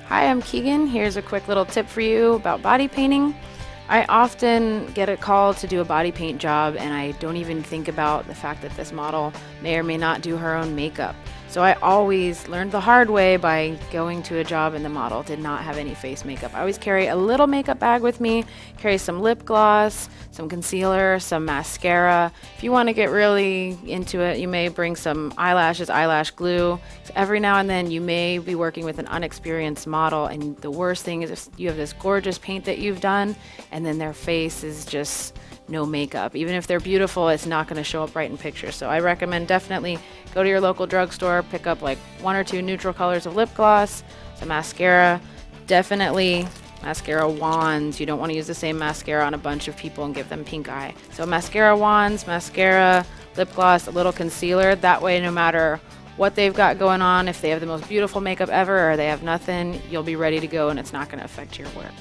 Hi, I'm Keegan. Here's a quick little tip for you about body painting. I often get a call to do a body paint job and I don't even think about the fact that this model may or may not do her own makeup. So I always learned the hard way by going to a job and the model did not have any face makeup. I always carry a little makeup bag with me, carry some lip gloss, some concealer, some mascara. If you want to get really into it, you may bring some eyelashes, eyelash glue. So every now and then you may be working with an unexperienced model, and the worst thing is if you have this gorgeous paint that you've done and then their face is just no makeup. Even if they're beautiful, it's not going to show up right in pictures. So I recommend definitely go to your local drugstore, pick up like 1 or 2 neutral colors of lip gloss, some mascara, definitely mascara wands. You don't want to use the same mascara on a bunch of people and give them pink eye. So mascara wands, mascara, lip gloss, a little concealer. That way, no matter what they've got going on, if they have the most beautiful makeup ever or they have nothing, you'll be ready to go and it's not going to affect your work.